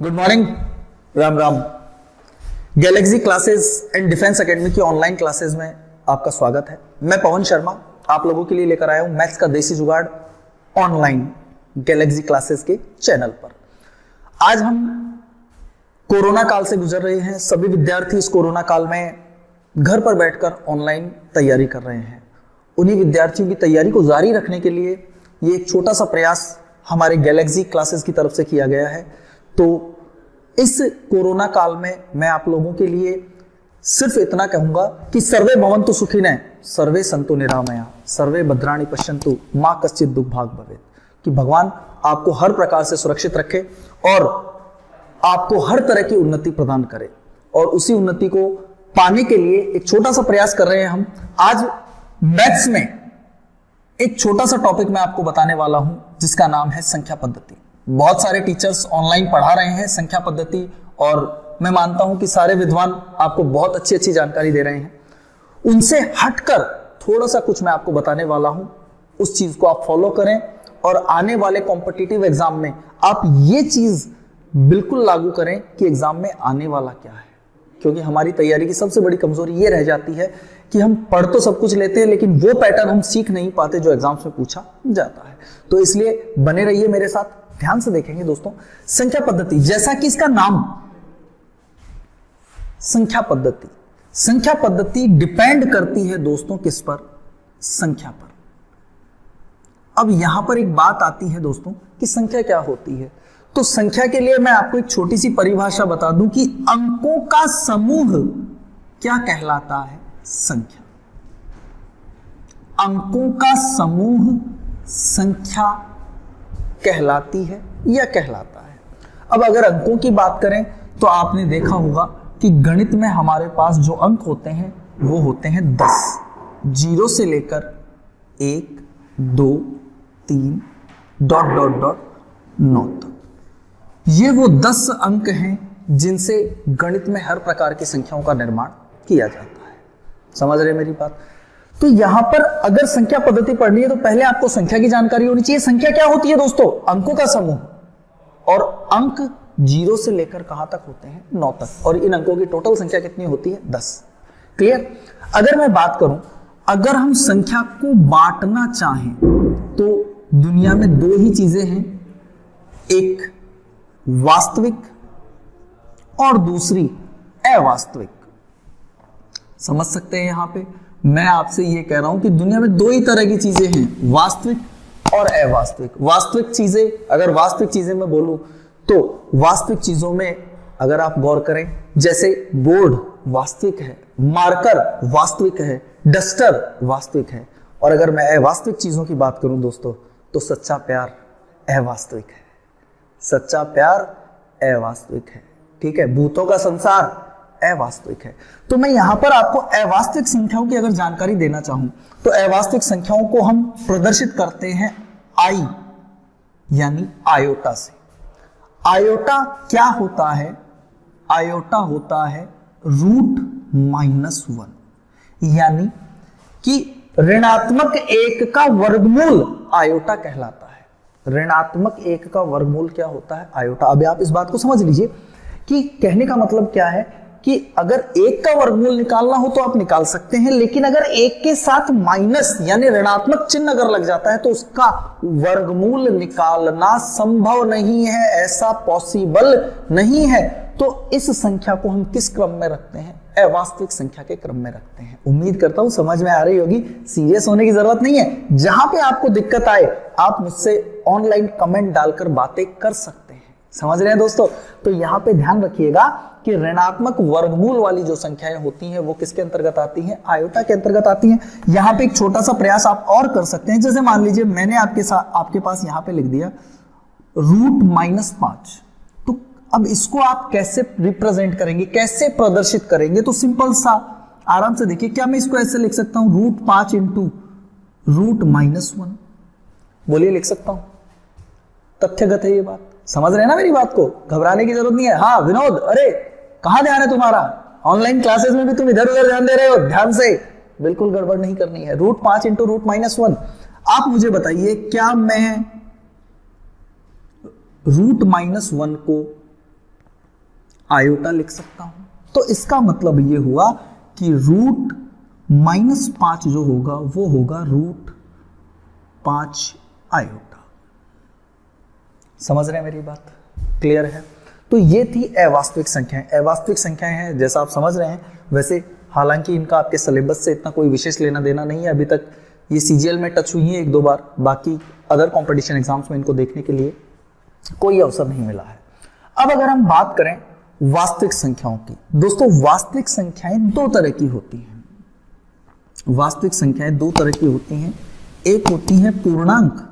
Good morning, Ram Ram. Galaxy classes and defence academy की online classes में आपका स्वागत है। मैं पवन शर्मा आप लोगों के लिए लेकर आया हूं मैथ्स का देसी जुगाड़ ऑनलाइन गैलेक्सी क्लासेस के चैनल पर। आज हम कोरोना काल से गुजर रहे हैं। सभी विद्यार्थी इस कोरोना काल में घर पर बैठकर ऑनलाइन तैयारी कर रहे हैं। उन्हीं विद्यार्थियों की तैयारी को जारी रखने के लिए ये एक छोटा सा प्रयास हमारे गैलेक्सी क्लासेस की तरफ से किया गया है। तो इस कोरोना काल में मैं आप लोगों के लिए सिर्फ इतना कहूंगा कि सर्वे भवन्तु सुखिनः, सर्वे सन्तु निरामया, सर्वे भद्राणि पश्यन्तु, मां कश्चित् दुःख भाग् भवेत्। कि भगवान आपको हर प्रकार से सुरक्षित रखे और आपको हर तरह की उन्नति प्रदान करे। और उसी उन्नति को पाने के लिए एक छोटा सा प्रयास कर रहे हैं हम। आज मैथ्स में एक छोटा सा टॉपिक मैं आपको बताने वाला हूं जिसका नाम है संख्या पद्धति। बहुत सारे टीचर्स ऑनलाइन पढ़ा रहे हैं संख्या पद्धति और मैं मानता हूं कि सारे विद्वान आपको बहुत अच्छी अच्छी जानकारी दे रहे हैं। उनसे हटकर थोड़ा सा कुछ मैं आपको बताने वाला हूं, उस चीज को आप फॉलो करें और आने वाले कॉम्पिटिटिव एग्जाम में आप ये चीज बिल्कुल लागू करें कि एग्जाम में आने वाला क्या है। क्योंकि हमारी तैयारी की सबसे बड़ी कमजोरी ये रह जाती है कि हम पढ़ तो सब कुछ लेते हैं लेकिन वो पैटर्न हम सीख नहीं पाते जो एग्जाम्स में पूछा जाता है। तो इसलिए बने रहिए मेरे साथ, ध्यान से देखेंगे दोस्तों। संख्या पद्धति, जैसा कि इसका नाम संख्या पद्धति, संख्या पद्धति डिपेंड करती है दोस्तों किस पर? संख्या पर। अब यहां पर एक बात आती है दोस्तों कि संख्या क्या होती है। तो संख्या के लिए मैं आपको एक छोटी सी परिभाषा बता दूं कि अंकों का समूह क्या कहलाता है? संख्या। अंकों का समूह संख्या कहलाती है या कहलाता है। अब अगर अंकों की बात करें तो आपने देखा होगा कि गणित में हमारे पास जो अंक होते हैं वो होते हैं 10, 0 से लेकर 1, 2, 3 ... 9 तक। ये वो 10 अंक हैं जिनसे गणित में हर प्रकार की संख्याओं का निर्माण किया जाता है। समझ रहे मेरी बात? तो यहां पर अगर संख्या पद्धति पढ़नी है तो पहले आपको संख्या की जानकारी होनी चाहिए। संख्या क्या होती है दोस्तों? अंकों का समूह। और अंक 0 से लेकर कहां तक होते हैं? 9 तक। और इन अंकों की टोटल संख्या कितनी होती है? 10। क्लियर? अगर मैं बात करूं, अगर हम संख्या को बांटना चाहें तो दुनिया में 2 ही चीजें हैं, एक वास्तविक और दूसरी अवास्तविक। समझ सकते हैं? यहां पे मैं आपसे ये कह रहा हूं कि दुनिया में 2 ही तरह की चीजें हैं, वास्तविक और अवास्तविक। वास्तविक चीजें, अगर वास्तविक चीजें मैं बोलूं तो वास्तविक चीजों में अगर आप गौर करें, जैसे बोर्ड वास्तविक है, मार्कर वास्तविक है, डस्टर वास्तविक है। और अगर मैं अवास्तविक चीजों की बात करूं दोस्तों तो सच्चा प्यार अवास्तविक है। सच्चा प्यार अवास्तविक है। ठीक है? भूतों का संसार अवास्तविक है। तो मैं यहां पर आपको अवास्तविक संख्याओं की अगर जानकारी देना चाहूं तो अवास्तविक संख्याओं को हम प्रदर्शित करते हैं आई यानी आयोटा से। आयोटा क्या होता है? आयोटा होता है √-1, यानी कि ऋणात्मक 1 का वर्गमूल आयोटा कहलाता है। ऋणात्मक 1 का वर्गमूल क्या होता है? आयोटा। अभी आप इस बात को समझ लीजिए कि कहने का मतलब क्या है कि अगर 1 का वर्गमूल निकालना हो तो आप निकाल सकते हैं, लेकिन अगर 1 के साथ माइनस यानी ऋणात्मक चिन्ह अगर लग जाता है तो उसका वर्गमूल निकालना संभव नहीं है, ऐसा पॉसिबल नहीं है। तो इस संख्या को हम किस क्रम में रखते हैं? अवास्तविक संख्या के क्रम में रखते हैं। उम्मीद करता हूं समझ में आ रही होगी, सीरियस होने की जरूरत नहीं है। जहां पे आपको दिक्कत आए आप मुझसे ऑनलाइन कमेंट डालकर बातें कर सकते हैं। समझ रहे हैं दोस्तों? तो यहां पे ध्यान रखिएगा कि ऋणात्मक वर्गमूल वाली जो संख्याएं होती हैं वो किसके अंतर्गत आती हैं? आयोटा के अंतर्गत आती हैं। यहां पे एक छोटा सा प्रयास आप और कर सकते हैं। जैसे मान लीजिए मैंने आपके पास यहां पे लिख दिया √-5। तो अब इसको आप कैसे रिप्रेजेंट करेंगे, कैसे प्रदर्शित करेंगे? तो सिंपल सा, आराम से देखिए। क्या मैं इसको ऐसे लिख सकता हूं? √5 × √-1। बोलिए, लिख सकता हूं। तथ्यगत है ये बात। समझ रहे हैं ना मेरी बात को? घबराने की जरूरत नहीं है। हाँ विनोद, अरे कहां ध्यान है तुम्हारा? ऑनलाइन क्लासेस में भी तुम इधर उधर ध्यान दे रहे हो। ध्यान से, बिल्कुल गड़बड़ नहीं करनी है। √5 × √-1। आप मुझे बताइए, क्या मैं √-1 को आयोटा लिख सकता हूं। तो इसका मतलब ये हुआ कि √-5 जो होगा वो होगा √5 आयोटा। समझ रहे हैं मेरी बात? क्लियर है? तो ये थी अवास्तविक संख्याएं। अवास्तविक संख्याएं हैं जैसा आप समझ रहे हैं, वैसे हालांकि इनका आपके सिलेबस से इतना कोई विशेष लेना देना नहीं है। अभी तक ये सीजीएल में टच हुई है 1-2 बार, बाकी अदर कंपटीशन एग्जाम्स में इनको देखने के लिए कोई अवसर नहीं मिला है। अब अगर हम बात करें वास्तविक संख्याओं की, दोस्तों वास्तविक संख्याएं 2 तरह की होती हैं। वास्तविक संख्याएं 2 तरह की होती हैं, एक होती है पूर्णांक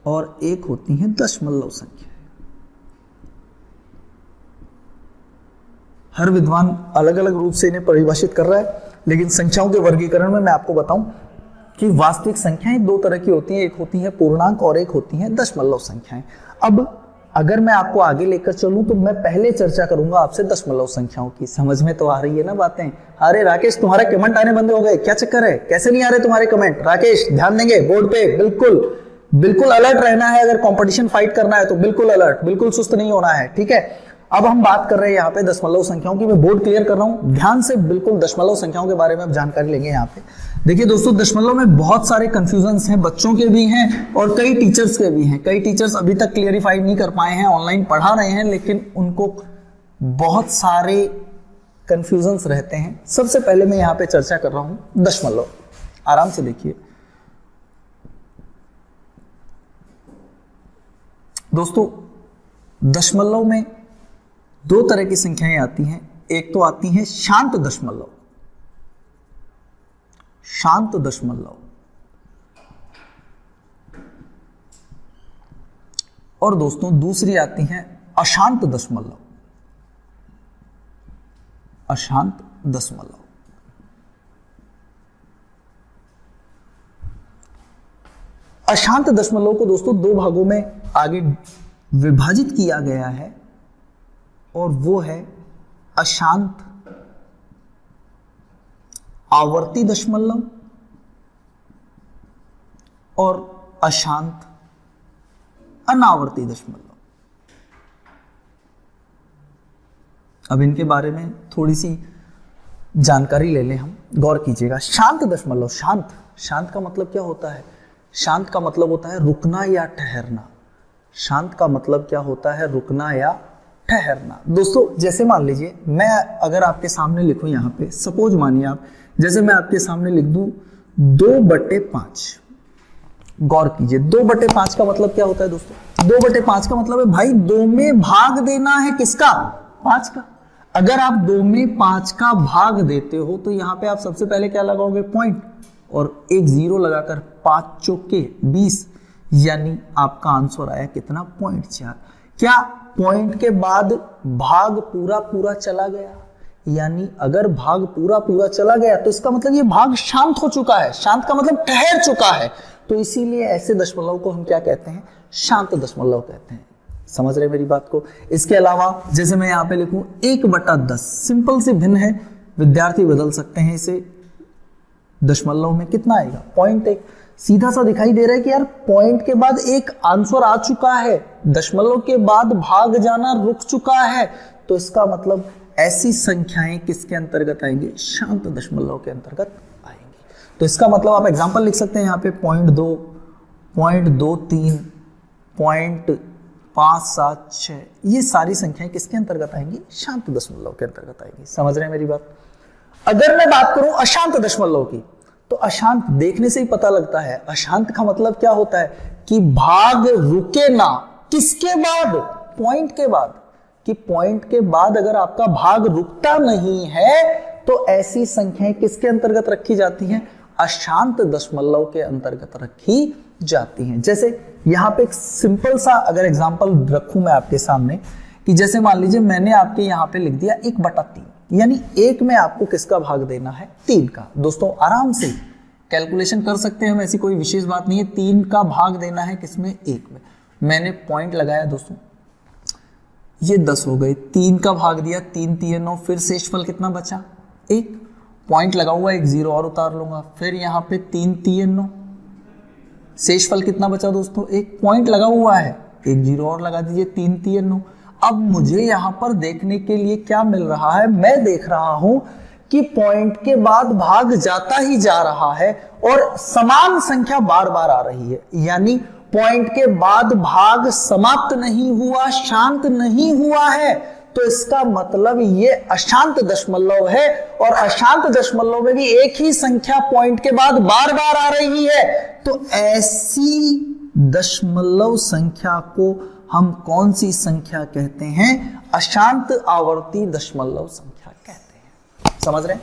और एक होती है दशमलव संख्या। हर विद्वान अलग अलग रूप से इन्हें परिभाषित कर रहा है, लेकिन संख्याओं के वर्गीकरण में मैं आपको बताऊं कि वास्तविक संख्याएं 2 तरह की होती हैं, एक होती है पूर्णांक और एक होती है दशमलव संख्याएं। अब अगर मैं आपको आगे लेकर चलूं तो मैं पहले चर्चा करूंगा आपसे दशमलव संख्याओं की। समझ में तो आ रही है ना बातें? अरे राकेश, तुम्हारे कमेंट आने बंद हो गए, क्या चक्कर है? कैसे नहीं आ रहे तुम्हारे कमेंट? राकेश ध्यान देंगे बोर्ड पे, बिल्कुल अलर्ट रहना है। अगर कंपटीशन फाइट करना है तो बिल्कुल अलर्ट, बिल्कुल सुस्त नहीं होना है, ठीक है? अब हम बात कर रहे हैं यहाँ पे दशमलव संख्याओं की। मैं बोर्ड क्लियर कर रहा हूं, ध्यान से बिल्कुल दशमलव संख्याओं के बारे में अब जानकारी लेंगे यहाँ पे। देखिए दोस्तों, दशमलव में बहुत सारे कंफ्यूजन्स हैं, बच्चों के भी हैं और कई टीचर्स के भी हैं। कई टीचर्स अभी तक क्लियरिफाई नहीं कर पाए हैं, ऑनलाइन पढ़ा रहे हैं, लेकिन उनको बहुत सारे कंफ्यूजन्स रहते हैं। सबसे पहले मैं यहाँ पे चर्चा कर रहा हूं दशमलव। आराम से देखिए दोस्तों, दशमलव में 2 तरह की संख्याएं आती हैं। एक तो आती है शांत दशमलव, शांत दशमलव, और दोस्तों दूसरी आती है अशांत दशमलव, अशांत दशमलव। अशांत दशमलव को दोस्तों 2 भागों में आगे विभाजित किया गया है, और वो है अशांत आवर्ती दशमलव और अशांत अनावर्ती दशमलव। अब इनके बारे में थोड़ी सी जानकारी ले लें हम, गौर कीजिएगा। शांत दशमलव, शांत का मतलब क्या होता है? शांत का मतलब होता है रुकना या ठहरना। शांत का मतलब क्या होता है? रुकना या ठहरना। दोस्तों जैसे मान लीजिए मैं अगर आपके सामने लिखूं यहाँ पे, सपोज मानिए आप, जैसे मैं आपके सामने लिख दूं 2/5। गौर कीजिए, 2/5 का मतलब क्या होता है दोस्तों? 2/5 का मतलब है भाई 2 में भाग देना है किसका? 5 का। अगर आप 2 में 5 का भाग देते हो तो यहाँ पे आप सबसे पहले क्या लगाओगे? पॉइंट, और एक 0 लगाकर 5 चौके 20, यानी आपका आंसर आया कितना? 0.4। क्या पॉइंट के बाद भाग पूरा चला गया? यानी अगर भाग पूरा चला गया तो इसका मतलब ये भाग शांत हो चुका है। शांत का मतलब ठहर चुका है। तो इसीलिए ऐसे दशमलव को हम क्या कहते हैं? शांत दशमलव कहते हैं। समझ रहे मेरी बात को? इसके अलावा जैसे मैं यहाँ पे लिखूं 1/10, सिंपल से भिन्न है, विद्यार्थी बदल सकते हैं इसे। दशमलव में कितना आएगा? 0.1। सीधा सा दिखाई दे रहा है कि यार पॉइंट के बाद एक आंसर आ चुका है, दशमलव के बाद भाग जाना रुक चुका है, तो इसका मतलब ऐसी संख्याएं किसके अंतर्गत आएंगी? शांत दशमलव के अंतर्गत आएंगी। तो इसका मतलब आप एग्जांपल लिख सकते हैं यहाँ पे 0.2, 0.23, 0.576, ये सारी संख्याएं किसके अंतर्गत आएंगी? शांत दशमलव के अंतर्गत आएंगी। समझ रहे हैं मेरी बात? अगर मैं बात करूं अशांत दशमलव की, तो अशांत देखने से ही पता लगता है। अशांत का मतलब क्या होता है? कि भाग रुके ना। किसके बाद? पॉइंट के बाद। कि पॉइंट के बाद अगर आपका भाग रुकता नहीं है तो ऐसी संख्याएं किसके अंतर्गत रखी जाती हैं? अशांत दशमलव के अंतर्गत रखी जाती हैं। जैसे यहां पे एक सिंपल सा अगर एग्जांपल रखूं मैं आपके सामने, कि जैसे मान लीजिए मैंने आपके यहां पे लिख दिया 1/3, यानी 1 में आपको किसका भाग देना है? 3 का। दोस्तों आराम से कैलकुलेशन कर सकते हैं हम, ऐसी कोई विशेष बात नहीं है। 3 का भाग देना है किसमें? 1 में। मैंने पॉइंट लगाया दोस्तों, ये 10 हो गए। 3 का भाग दिया, 3 3 9, फिर शेषफल कितना बचा? 1। पॉइंट लगा हुआ, एक 0 और उतार लूंगा, फिर यहाँ पे 3 3 9, शेषफल कितना बचा दोस्तों? 1। पॉइंट लगा हुआ है, एक 0 और लगा दीजिए, 3 3 9। अब मुझे यहां पर देखने के लिए क्या मिल रहा है, मैं देख रहा हूं कि पॉइंट के बाद भाग जाता ही जा रहा है और समान संख्या बार बार आ रही है, यानी पॉइंट के बाद भाग समाप्त नहीं हुआ, शांत नहीं हुआ है, तो इसका मतलब ये अशांत दशमलव है। और अशांत दशमलव में भी एक ही संख्या पॉइंट के बाद बार बार आ रही है, तो ऐसी दशमलव संख्या को हम कौन सी संख्या कहते हैं? अशांत आवर्ती दशमलव संख्या कहते हैं। समझ रहे हैं?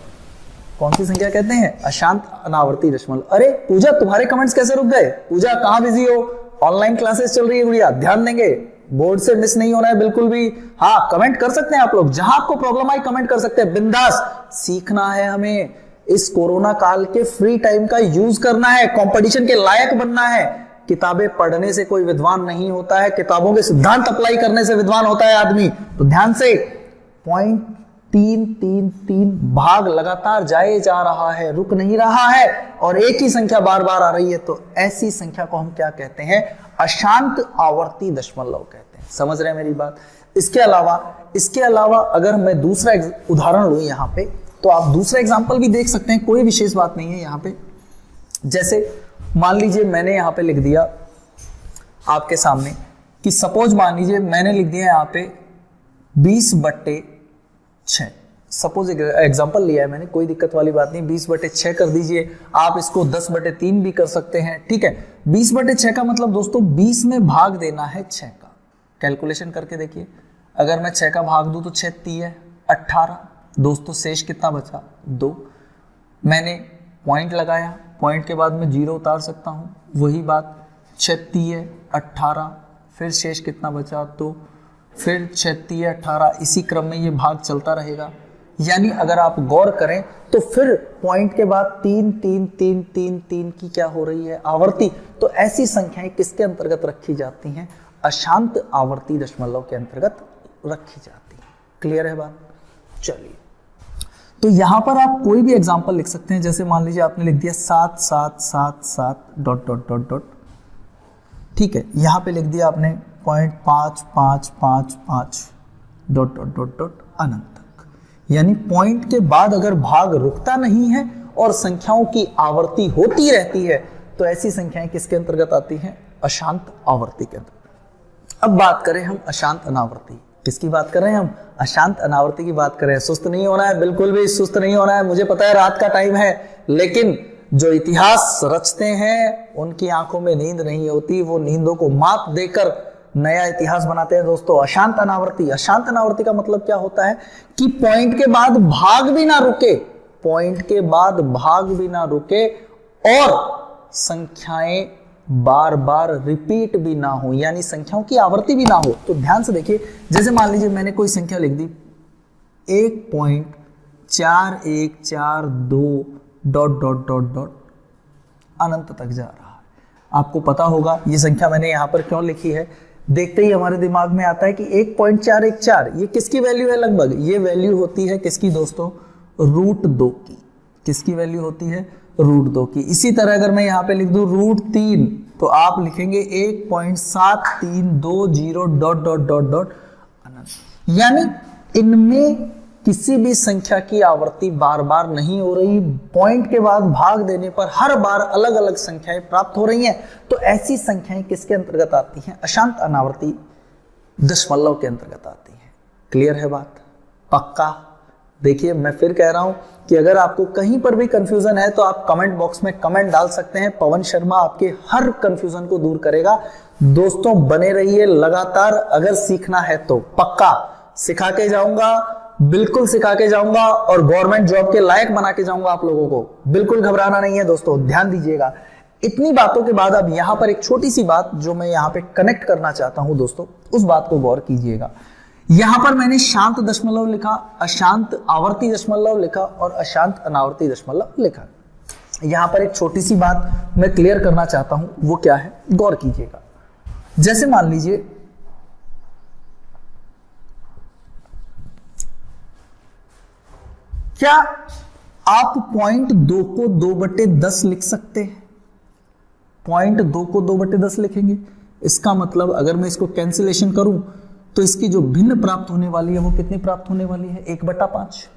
कौन सी संख्या कहते हैं? अशांत अनावर्ती दशमलव। अरे पूजा, तुम्हारे कमेंट्स कैसे रुक गए? पूजा कहां बिजी हो? ऑनलाइन क्लासेस चल रही है गुड़िया, ध्यान देंगे, बोर्ड से मिस नहीं होना है बिल्कुल भी। हाँ, कमेंट कर सकते हैं आप लोग, जहां आपको प्रॉब्लम आई कमेंट कर सकते हैं, बिंदास। सीखना है हमें, इस कोरोना काल के फ्री टाइम का यूज करना है, कंपटीशन के लायक बनना है। किताबें पढ़ने से कोई विद्वान नहीं होता है, किताबों के सिद्धांत अप्लाई करने से विद्वान होता है आदमी। तो ध्यान से, 0.333 भाग लगातार जाए जा रहा है, रुक नहीं रहा है, और एक ही संख्या बार बार आ रही है, तो ऐसी संख्या को हम क्या कहते हैं? अशांत आवर्ती दशमलव कहते हैं। समझ रहे हैं मेरी बात? इसके अलावा अगर मैं दूसरा उदाहरण लूं यहां पे, तो आप दूसरा एग्जांपल भी देख सकते हैं, कोई विशेष बात नहीं है यहां पे। जैसे मान लीजिए मैंने यहां पे लिख दिया आपके सामने कि सपोज मान लीजिए मैंने लिख दिया यहां पे 20/6। सपोज एग्जांपल लिया है मैंने, कोई दिक्कत वाली बात नहीं, 20/6 कर दीजिए। आप इसको 10/3 भी कर सकते हैं, ठीक है। 20/6 का मतलब दोस्तों 20 में भाग देना है 6 का। कैलकुलेशन करके देखिए, अगर मैं 6 का भाग दूं तो 6 3 18। दोस्तों शेष कितना बचा? 2। मैंने पॉइंट लगाया, पॉइंट के बाद में 0 उतार सकता हूं, वही बात। 6 3 18, फिर शेष कितना बचा? 2, फिर 6 3 18। इसी क्रम में ये भाग चलता रहेगा। यानी अगर आप गौर करें तो फिर पॉइंट के बाद 3 3 3 3 3 की क्या हो रही है? आवर्ती। तो ऐसी संख्याएं किसके अंतर्गत रखी जाती हैं? अशांत आवर्ती दशमलव के अंतर्गत रखी जाती है। क्लियर है बात? चलिए, तो यहां पर आप कोई भी एग्जांपल लिख सकते हैं। जैसे मान लीजिए आपने लिख दिया 7 7 7 7 डॉट डॉट डॉट डॉट, ठीक है। यहां पे लिख दिया आपने 0.5555 डॉट डॉट डॉट डॉट अनंत तक। यानी पॉइंट के बाद अगर भाग रुकता नहीं है और संख्याओं की आवर्ती होती रहती है, तो ऐसी संख्याएं किसके अंतर्गत आती हैं? अशांत आवर्ती के अंतर्गत। अब बात करें हम अशांत अनावर्ती। किसकी बात कर रहे हैं हम? अशांत अनावर्ती की बात कर रहे हैं। सुस्त नहीं होना है, बिल्कुल भी सुस्त नहीं होना है। मुझे पता है रात का टाइम है, लेकिन जो इतिहास रचते हैं उनकी आंखों में नींद नहीं होती, वो नींदों को मात देकर नया इतिहास बनाते हैं दोस्तों। अशांत अनावर्ती, अशांत अनावर्ती का मतलब क्या होता है कि पॉइंट के बाद भाग भी ना रुके, पॉइंट के बाद भाग भी ना रुके और संख्याएं बार बार रिपीट भी ना हो, यानी संख्याओं की आवर्ती भी ना हो। तो ध्यान से देखिए, जैसे मान लीजिए मैंने कोई संख्या लिख दी 1.4142 डॉट डॉट डॉट डॉट अनंत तक जा रहा है। आपको पता होगा ये संख्या मैंने यहां पर क्यों लिखी है। देखते ही हमारे दिमाग में आता है कि 1.414 ये किसकी वैल्यू है? लगभग ये वैल्यू होती है किसकी दोस्तों? √2 की। किसकी वैल्यू होती है? √2 की। इसी तरह अगर मैं यहाँ पे लिख दूं √3, तो आप लिखेंगे 1.7320 डॉट डॉट डॉट डॉट अनंत। यानी इनमें किसी भी संख्या की आवर्ती बार बार नहीं हो रही, पॉइंट के बाद भाग देने पर हर बार अलग अलग संख्याएं प्राप्त हो रही हैं। तो ऐसी संख्याएं किसके अंतर्गत आती हैं? अशांत अनावर्ती दशमलव के अंतर्गत आती हैं। क्लियर है बात? पक्का? देखिए मैं फिर कह रहा हूं कि अगर आपको कहीं पर भी कंफ्यूजन है तो आप कमेंट बॉक्स में कमेंट डाल सकते हैं। पवन शर्मा आपके हर कंफ्यूजन को दूर करेगा। दोस्तों बने रहिए लगातार, अगर सीखना है तो पक्का सिखा के जाऊंगा, बिल्कुल सिखा के जाऊंगा और गवर्नमेंट जॉब के लायक बना के जाऊंगा आप लोगों को। बिल्कुल घबराना नहीं है दोस्तों, ध्यान दीजिएगा। इतनी बातों के बाद अब यहां पर एक छोटी सी बात जो मैं यहां पे कनेक्ट करना चाहता हूं दोस्तों, उस बात को गौर कीजिएगा। यहां पर मैंने शांत दशमलव लिखा, अशांत आवर्ती दशमलव लिखा और अशांत अनावर्ती दशमलव लिखा। यहां पर एक छोटी सी बात मैं क्लियर करना चाहता हूं, वो क्या है? गौर कीजिएगा। जैसे मान लीजिए क्या आप 0.2 को 2/10 लिख सकते हैं? 0.2 को 2/10 लिखेंगे, इसका मतलब अगर मैं इसको कैंसिलेशन करूं तो इसकी जो भिन्न प्राप्त होने वाली है वो कितनी प्राप्त होने वाली है? 1/5।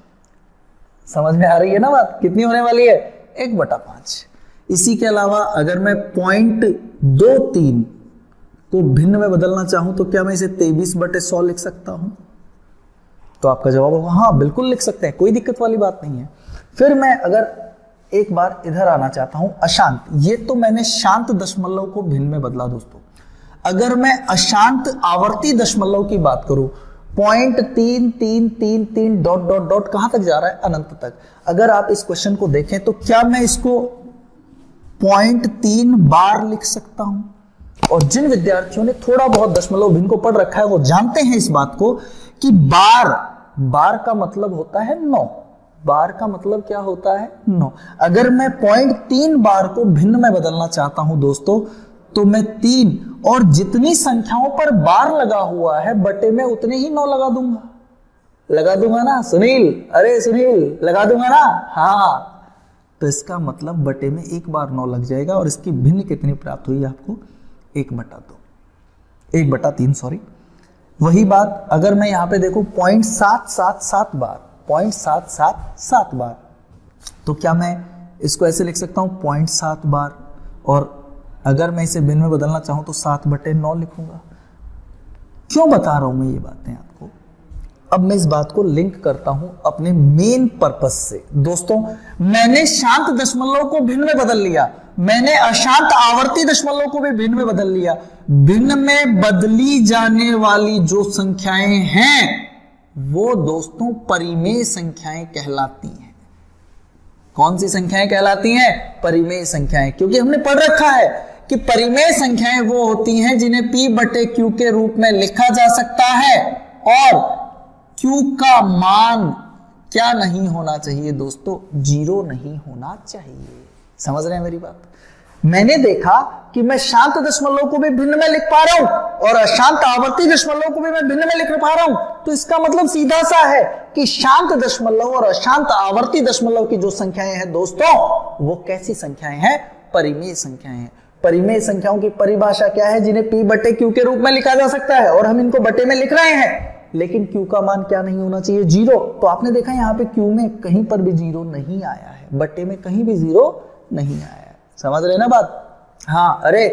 समझ में आ रही है ना बात? कितनी होने वाली है? 1/5। इसी के अलावा अगर मैं 0.23 को भिन्न में बदलना चाहूं तो क्या मैं इसे 23/100 लिख सकता हूं? तो आपका जवाब होगा हाँ, बिल्कुल लिख सकते हैं, कोई दिक्कत वाली बात नहीं है। फिर मैं अगर एक बार इधर आना चाहता हूं, अशांत, ये तो मैंने शांत दशमलव को भिन्न में बदला दोस्तों। अगर मैं अशांत आवर्ती दशमलव की बात करूं, 0.3333 डॉट डॉट डॉट कहां तक जा रहा है? अनंत तक। अगर आप इस क्वेश्चन को देखें तो क्या मैं इसको 0.3 बार लिख सकता हूं? और जिन विद्यार्थियों ने थोड़ा बहुत दशमलव भिन्न को पढ़ रखा है वो जानते हैं इस बात को कि बार का मतलब होता है 9। बार का मतलब क्या होता है? 9। अगर मैं 0.3 बार को भिन्न में बदलना चाहता हूं दोस्तों, तो मैं 3 और जितनी संख्याओं पर बार लगा हुआ है बटे में उतने ही 9 लगा दूंगा ना सुनील? अरे सुनील, लगा दूंगा ना? हाँ, तो इसका मतलब बटे में 1 बार 9 लग जाएगा। और इसकी भिन्न कितनी प्राप्त हुई आपको? 1/3 सॉरी। वही बात अगर मैं यहां पे देखूं 0.777 बार, 0.777 बार, तो क्या मैं इसको ऐसे लिख सकता हूं 0.7 बार? और अगर मैं इसे भिन्न में बदलना चाहूं तो 7/9 लिखूंगा। क्यों बता रहा हूं मैं ये बातें आपको? अब मैं इस बात को लिंक करता हूं अपने मेन पर्पस से। दोस्तों, मैंने शांत दशमलव को भिन्न में बदल लिया, मैंने अशांत आवर्ती दशमलव को भी भिन्न में बदल लिया। भिन्न में बदली जाने वाली जो संख्याएं हैं वो दोस्तों परिमेय संख्याएं कहलाती हैं। कौन सी संख्याएं कहलाती हैं? परिमेय संख्याएं। क्योंकि हमने पढ़ रखा है कि परिमेय संख्याएं वो होती हैं जिन्हें P/Q के रूप में लिखा जा सकता है और Q का मान क्या नहीं होना चाहिए दोस्तों? 0 नहीं होना चाहिए। समझ रहे हैं मेरी बात? मैंने देखा कि मैं शांत दशमलव को भी भिन्न में लिख पा रहा हूं और अशांत आवर्ती दशमलव को भी मैं भिन्न में लिख पा रहा हूं, तो इसका मतलब सीधा सा है कि शांत दशमलव और अशांत आवर्ती दशमलव की जो संख्याएं हैं दोस्तों, वो कैसी संख्याएं हैं? परिमेय संख्याएं हैं। परिमेय संख्याओं की परिभाषा क्या है? जिन्हें P/Q के रूप में लिखा जा सकता है और हम इनको बटे में लिख रहे हैं, लेकिन Q का मान क्या नहीं होना चाहिए? 0। तो आपने देखा यहाँ पे Q में कहीं पर भी 0 नहीं आया है, बटे में कहीं भी 0 नहीं आया है। समझ रहे ना बात? हाँ। अरे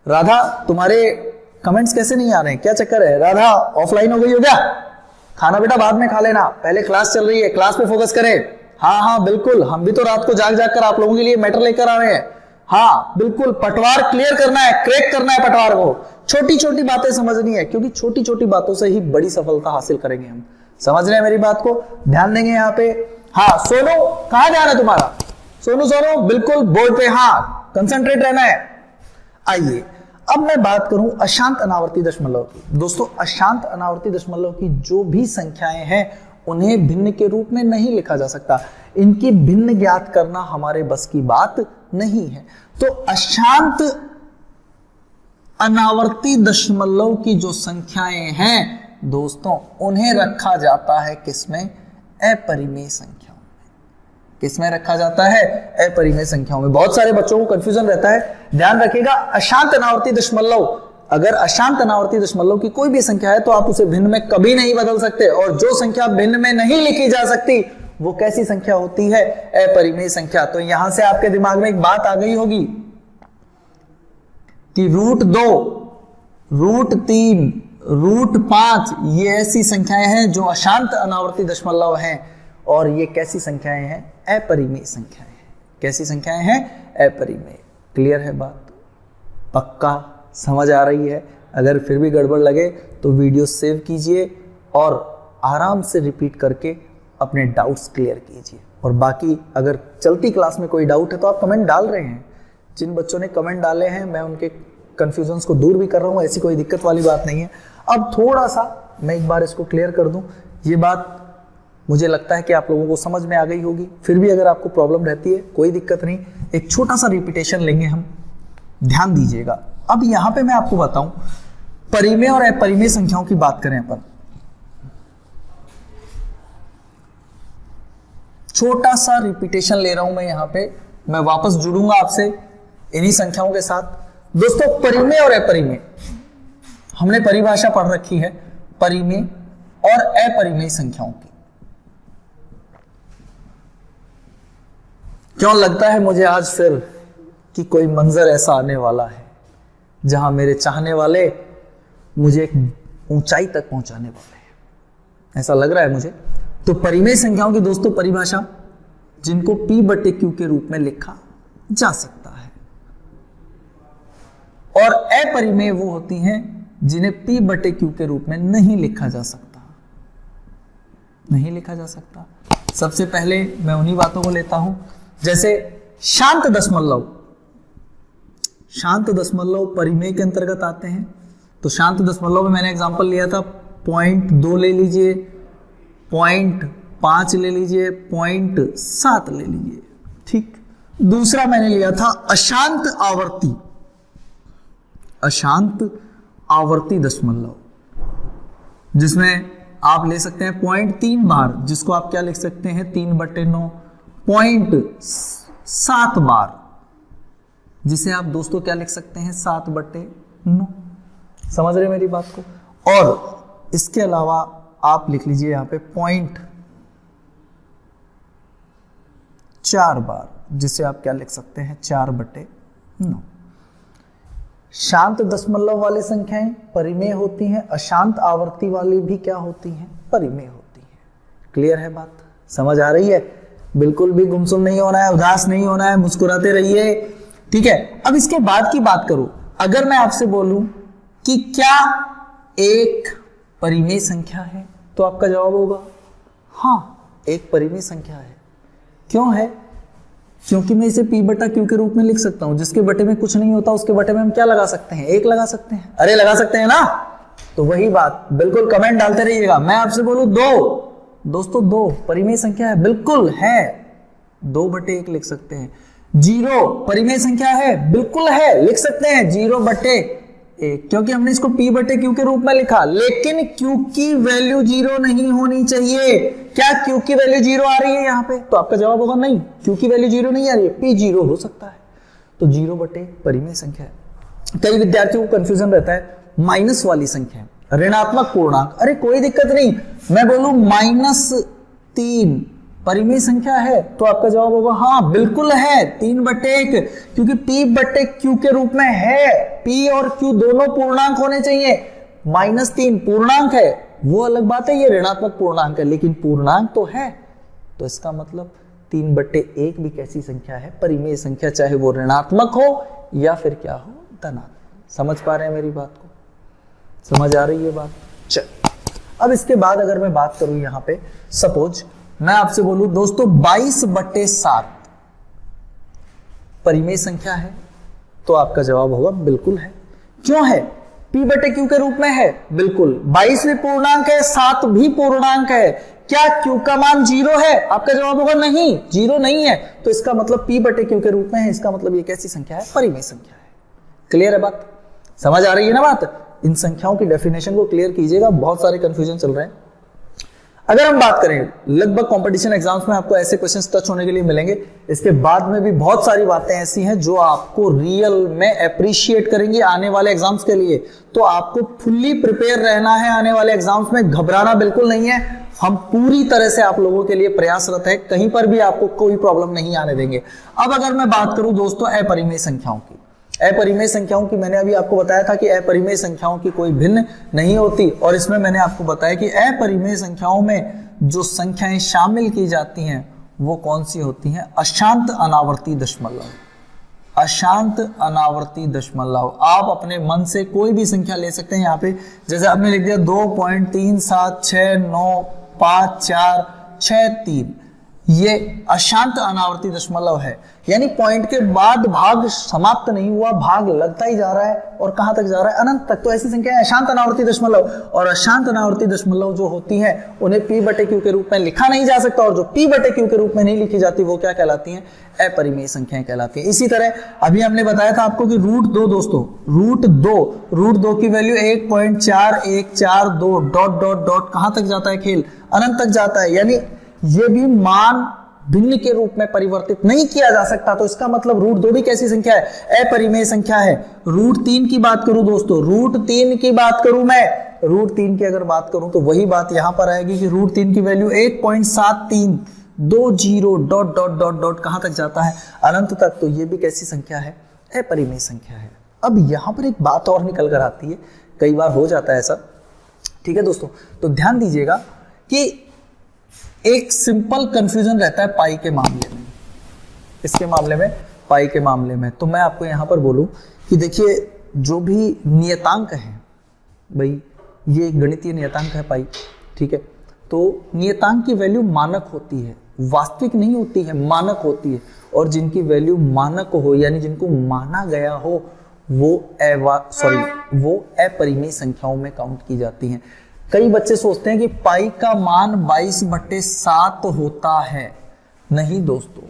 राधा, तुम्हारे कमेंट्स कैसे नहीं आ रहे हैं? क्या चक्कर है? राधा ऑफलाइन हो गई हो क्या? खाना बेटा बाद में खा लेना, पहले क्लास चल रही है, क्लास पे फोकस करें। हाँ बिल्कुल, हम भी तो रात को जाग जाग कर आप लोगों के लिए मैटर लेकर आ रहे हैं। हाँ बिल्कुल, पटवार क्लियर करना है, क्रैक करना है पटवार को। छोटी छोटी बातें समझनी है, क्योंकि छोटी छोटी बातों से ही बड़ी सफलता हासिल करेंगे हम। समझ रहे हैं मेरी बात को? ध्यान देंगे यहाँ पे। हाँ सोनू, कहां ध्यान है तुम्हारा? सोनू बिल्कुल बोर्ड पे, हाँ कंसंट्रेट रहना है। आइए अब मैं बात करूं अशांत अनावर्ती दशमलव की। दोस्तों, अशांत अनावर्ती दशमलव की जो भी संख्याएं हैं उन्हें भिन्न के रूप में नहीं लिखा जा सकता। इनकी भिन्न ज्ञात करना हमारे बस की बात नहीं है। तो अशांत अनावर्ती दशमलव की जो संख्याएं हैं दोस्तों, उन्हें रखा जाता है किसमें? अपरिमेय संख्याओं में। किसमें रखा जाता है? अपरिमेय संख्याओं में। बहुत सारे बच्चों को कंफ्यूजन रहता है, ध्यान रखिएगा। अशांत अनावर्ती दशमलव, अगर अशांत अनावर्ती दशमलव की कोई भी संख्या है तो आप उसे भिन्न में कभी नहीं बदल सकते, और जो संख्या भिन्न में नहीं लिखी जा सकती वो कैसी संख्या होती है? अपरिमेय संख्या। तो यहां से आपके दिमाग में एक बात आ गई होगी कि √2, √3, √5 ये ऐसी संख्याएं हैं जो अशांत अनावर्ती दशमलव हैं, और ये कैसी संख्याएं हैं? अपरिमेय संख्याएं हैं। कैसी संख्याएं हैं? अपरिमेय। क्लियर है बात? पक्का समझ आ रही है? अगर फिर भी गड़बड़ लगे तो वीडियो सेव कीजिए और आराम से रिपीट करके अपने डाउट्स क्लियर कीजिए। और बाकी अगर चलती क्लास में कोई डाउट है तो आप कमेंट डाल रहे हैं। जिन बच्चों ने कमेंट डाले हैं मैं उनके कंफ्यूजन्स को दूर भी कर रहा हूं, ऐसी कोई दिक्कत वाली बात नहीं है। अब थोड़ा सा मैं एक बार इसको क्लियर कर दूं। ये बात मुझे लगता है कि आप लोगों को समझ में आ गई होगी। फिर भी अगर आपको प्रॉब्लम रहती है कोई दिक्कत नहीं, एक छोटा सा रिपीटेशन लेंगे हम, ध्यान दीजिएगा। अब यहां पे मैं आपको बताऊं, परिमेय और अपरिमेय संख्याओं की बात करें अपन, छोटा सा रिपीटेशन ले रहा हूं मैं यहां पे, मैं वापस जुड़ूंगा आपसे इन्हीं संख्याओं के साथ। दोस्तों, परिमेय और अपरिमेय हमने परिभाषा पढ़ रखी है, परिमेय और अपरिमेय संख्याओं की। क्यों लगता है मुझे आज फिर कि कोई मंजर ऐसा आने वाला है जहां मेरे चाहने वाले मुझे एक ऊंचाई तक पहुंचाने वाले हैं, ऐसा लग रहा है मुझे। तो परिमेय संख्याओं की दोस्तों परिभाषा, जिनको P बटे Q के रूप में लिखा जा सकता है, और अपरिमेय वो होती हैं जिन्हें P बटे Q के रूप में नहीं लिखा जा सकता, नहीं लिखा जा सकता। सबसे पहले मैं उन्हीं बातों को लेता हूं, जैसे शांत दशमलव। शांत दशमलव परिमेय के अंतर्गत आते हैं। तो शांत दशमलव में मैंने एग्जांपल लिया था 0.2 ले लीजिए, 0.5 ले लीजिए, 0.7 ले लीजिए, ठीक। दूसरा मैंने लिया था अशांत आवर्ती, अशांत आवर्ती दशमलव, जिसमें आप ले सकते हैं 0.3 बार, जिसको आप क्या लिख सकते हैं 3/9, 0.7 बार, जिसे आप दोस्तों क्या लिख सकते हैं 7/9। समझ रहे मेरी बात को। और इसके अलावा आप लिख लीजिए यहां पे 0.4 बार, जिसे आप क्या लिख सकते हैं 4/9। शांत दशमलव वाली संख्याएं परिमेय होती हैं, अशांत आवर्ती वाली भी क्या होती हैं, परिमेय होती हैं। क्लियर है बात, समझ आ रही है? बिल्कुल भी गुमसुम नहीं होना है, उदास नहीं होना है, मुस्कुराते रहिए, ठीक है। अब इसके बाद की बात करूं, अगर मैं आपसे बोलूं कि क्या एक परिमेय संख्या है, तो आपका जवाब होगा हाँ, एक परिमेय संख्या है। क्यों है? क्योंकि मैं इसे P बटा Q के रूप में लिख सकता हूं, जिसके बटे में कुछ नहीं होता उसके बटे में हम क्या लगा सकते हैं, 1 लगा सकते हैं। अरे लगा सकते हैं ना? तो वही बात, बिल्कुल कमेंट डालते रहिएगा। मैं आपसे बोलूं 2, दोस्तों 2 परिमेय संख्या है, बिल्कुल है, 2/1 लिख सकते हैं। 0 परिमेय संख्या है, बिल्कुल है, लिख सकते हैं 0/1, क्योंकि हमने इसको P बटे Q के रूप में लिखा। लेकिन Q की वैल्यू 0 नहीं होनी चाहिए। क्या Q की वैल्यू 0 आ रही है यहाँ पे? तो आपका जवाब होगा नहीं, Q की वैल्यू 0 नहीं आ रही है, P 0 हो सकता है। तो 0/1 परिमेय संख्या है। कई विद्यार्थियों को कंफ्यूजन रहता है माइनस वाली संख्या, ऋणात्मक पूर्णांक। अरे कोई दिक्कत नहीं, मैं बोलूं -3 परिमेय संख्या है, तो आपका जवाब होगा हाँ, बिल्कुल है 3/1, क्योंकि P बटे Q के रूप में है। P और Q दोनों पूर्णांक होने चाहिए। -3 पूर्णांक है, वो अलग बात है, ये ऋणात्मक पूर्णांक है, लेकिन पूर्णांक तो है। तो इसका मतलब 3/1 भी कैसी संख्या है, परिमेय संख्या, चाहे वो ऋणात्मक हो या फिर क्या हो, धनात्मक। समझ पा रहे हैं मेरी बात को? समझ आ रही है बात? चल, अब इसके बाद अगर मैं बात करूं यहां पे, सपोज मैं आपसे बोलूं दोस्तों 22/7 परिमेय संख्या है, तो आपका जवाब होगा बिल्कुल है। क्यों है? P बटे Q के रूप में है, बिल्कुल। 22 भी पूर्णांक है, 7 भी पूर्णांक है। क्या Q का मान 0 है? आपका जवाब होगा नहीं, 0 नहीं है। तो इसका मतलब P बटे Q के रूप में है, इसका मतलब ये कैसी संख्या है, परिमेय संख्या है। क्लियर है बात? समझ आ रही है ना बात? इन संख्याओं की डेफिनेशन को क्लियर कीजिएगा, बहुत सारे कंफ्यूजन चल रहे हैं। अगर हम बात करें, लगभग कंपटीशन एग्जाम्स में आपको ऐसे क्वेश्चंस टच होने के लिए मिलेंगे। इसके बाद में भी बहुत सारी बातें ऐसी हैं जो आपको रियल में अप्रिशिएट करेंगी आने वाले एग्जाम्स के लिए। तो आपको फुल्ली प्रिपेयर रहना है आने वाले एग्जाम्स में, घबराना बिल्कुल नहीं है। हम पूरी तरह से आप लोगों के लिए प्रयासरत है, कहीं पर भी आपको कोई प्रॉब्लम नहीं आने देंगे। अब अगर मैं बात करूं दोस्तों अपरिमेय संख्याओं की, अपरिमेय संख्याओं की मैंने अभी आपको बताया था कि अपरिमेय संख्याओं की कोई भिन्न नहीं होती, और इसमें मैंने आपको बताया कि अपरिमेय संख्याओं में जो संख्याएं शामिल की जाती हैं वो कौन सी होती हैं, अशांत अनावर्ती दशमलव। अशांत अनावर्ती दशमलव, आप अपने मन से कोई भी संख्या ले सकते हैं। यहाँ पे जैसे आपने लिख दिया 2.37695463, ये अशांत अनावर्ती दशमलव है, यानी पॉइंट के बाद भाग समाप्त नहीं हुआ, भाग लगता ही जा रहा है, और कहां तक जा रहा है, अनंत तक। तो ऐसी संख्या है अशांत अनावर्ती दशमलव। और अशांत अनावर्ती दशमलव जो होती हैं उन्हें P बटे Q के रूप में लिखा नहीं जा सकता, और जो P बटे Q के रूप में नहीं लिखी जाती वो क्या कहलाती हैं, अपरिमेय संख्याएं कहलाती हैं। इसी तरह अभी हमने बताया था आपको कि √2 दोस्तों, √2 की वैल्यू 1.4142 डॉट डॉट डॉट कहां तक जाता है खेल, अनंत तक जाता है, यानी ये भी मान भिन्न के रूप में परिवर्तित नहीं किया जा सकता। तो इसका मतलब √2 भी कैसी संख्या है, अपरिमेय संख्या है। √3 की बात करूं दोस्तों, √3 की बात करूं मैं, √3 की अगर बात करूं तो वही बात यहां पर आएगी कि √3 की value 8.7320 dot dot dot dot कहां तक जाता है, अनंत तक। तो ये भी कैसी संख्या है, अपरिमेय संख्या है। अब यहां पर एक बात और निकल कर आती है, कई बार हो जाता है ऐसा, ठीक है दोस्तों। तो ध्यान दीजिएगा कि एक सिंपल कंफ्यूजन रहता है पाई के मामले में, इसके मामले में, पाई के मामले में। तो मैं आपको यहां पर बोलूं कि देखिए जो भी नियतांक है, भाई ये गणितीय नियतांक है पाई, ठीक है। तो नियतांक की वैल्यू मानक होती है, वास्तविक नहीं होती है, मानक होती है। और जिनकी वैल्यू मानक हो यानी जिनको माना गया हो वो अपरिमेय संख्याओं में काउंट की जाती हैं। कई बच्चे सोचते हैं कि पाई का मान 22/7 होता है। नहीं दोस्तों,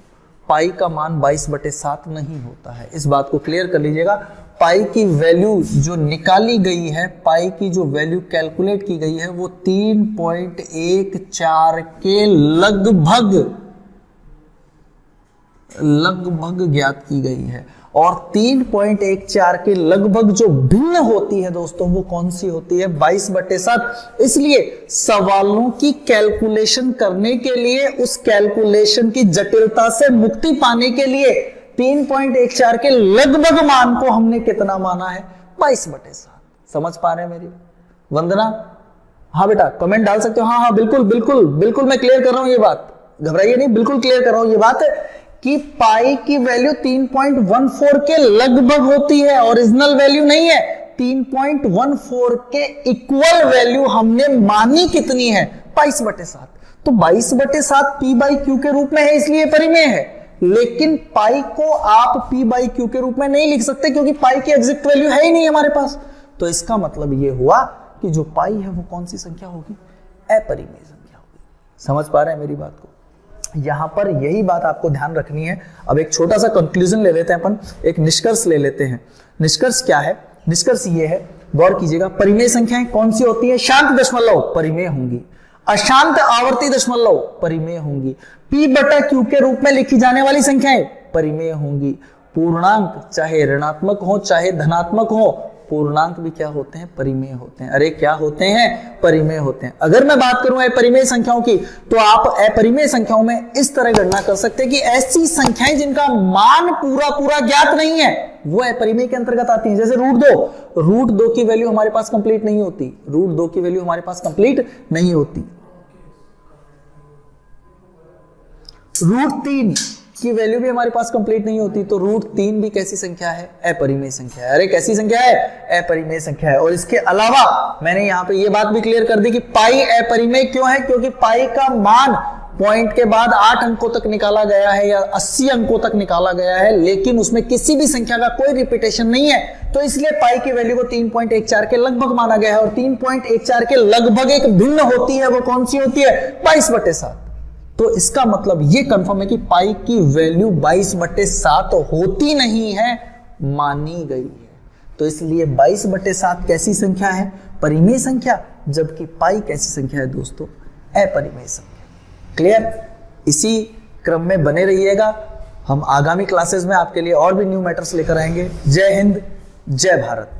पाई का मान 22/7 नहीं होता है, इस बात को क्लियर कर लीजिएगा। पाई की वैल्यू जो निकाली गई है, पाई की जो वैल्यू कैलकुलेट की गई है वो 3.14 के लगभग ज्ञात की गई है। और 3.14 के लगभग जो भिन्न होती है दोस्तों, वो कौन सी होती है, 22/7। इसलिए सवालों की कैलकुलेशन करने के लिए, उस कैलकुलेशन की जटिलता से मुक्ति पाने के लिए 3.14 के लगभग मान को हमने कितना माना है, 22/7। समझ पा रहे हैं मेरी वंदना? हाँ बेटा, कमेंट डाल सकते हो। हाँ बिल्कुल बिल्कुल बिल्कुल, मैं क्लियर कर रहा हूं ये बात, घबराइए नहीं, बिल्कुल क्लियर कर रहा हूं ये बात कि पाई की वैल्यू 3.14 के लगभग होती है, ओरिजिनल वैल्यू नहीं है। 3.14 के इक्वल वैल्यू हमने मानी कितनी है, 22/7। तो 22/7 p/q के रूप में है, इसलिए परिमेय है। लेकिन पाई को आप p/q के रूप में नहीं लिख सकते क्योंकि पाई की एग्जैक्ट वैल्यू है ही नहीं हमारे पास। तो इसका मतलब ये हुआ कि जो पाई है वो कौन सी संख्या होगी, अपरिमेय संख्या होगी। समझ पा रहे हैं मेरी बात को? यहां पर यही बात आपको ध्यान रखनी है। अब एक छोटा सा कंक्लूजन ले लेते हैं अपन, एक निष्कर्ष ले लेते हैं। निष्कर्ष क्या है? निष्कर्ष ये है, गौर कीजिएगा, परिमेय संख्याएं कौन सी होती है? शांत दशमलव परिमेय होंगी, अशांत आवर्ती दशमलव परिमेय होंगी, p/q के रूप में लिखी जाने वाली संख्याएं परिमेय होंगी। पूर्णांक चाहे ऋणात्मक हो चाहे धनात्मक हो, पूर्णांक भी क्या होते हैं, परिमेय होते हैं। अरे क्या होते हैं, परिमेय होते हैं। अगर मैं बात करूं अपरिमेय संख्याओं की, तो आप अपरिमेय संख्याओं में इस तरह गणना कर सकते हैं कि ऐसी संख्याएं जिनका मान पूरा ज्ञात नहीं है वो अपरिमेय के अंतर्गत आती हैं। जैसे √2 की वैल्यू हमारे पास कंप्लीट नहीं होती, √2 की वैल्यू हमारे पास कंप्लीट नहीं होती। √3 की वैल्यू भी हमारे पास कंप्लीट नहीं होती। तो √3 भी कैसी संख्या है, अपरिमेय संख्या है। अरे कैसी संख्या है, अपरिमेय संख्या है। और इसके अलावा मैंने यहां पे ये बात भी क्लियर कर दी कि पाई अपरिमेय क्यों है, क्योंकि पाई का मान पॉइंट के बाद 8 अंकों तक निकाला गया है या 80 अंकों तक निकाला गया है, लेकिन उसमें किसी भी संख्या का कोई रिपीटेशन नहीं है। तो इसलिए पाई की वैल्यू को 3.14 के लगभग माना गया है। और 3.14 के लगभग एक भिन्न होती है, वो कौन सी होती है, 22/7। तो इसका मतलब ये कंफर्म है कि पाई की वैल्यू 22/7 होती नहीं है, मानी गई है। तो इसलिए 22/7 कैसी संख्या है, परिमेय संख्या, जबकि पाई कैसी संख्या है दोस्तों, अपरिमेय संख्या। क्लियर? इसी क्रम में बने रहिएगा, हम आगामी क्लासेस में आपके लिए और भी न्यू मैटर्स लेकर आएंगे। जय हिंद, जय भारत।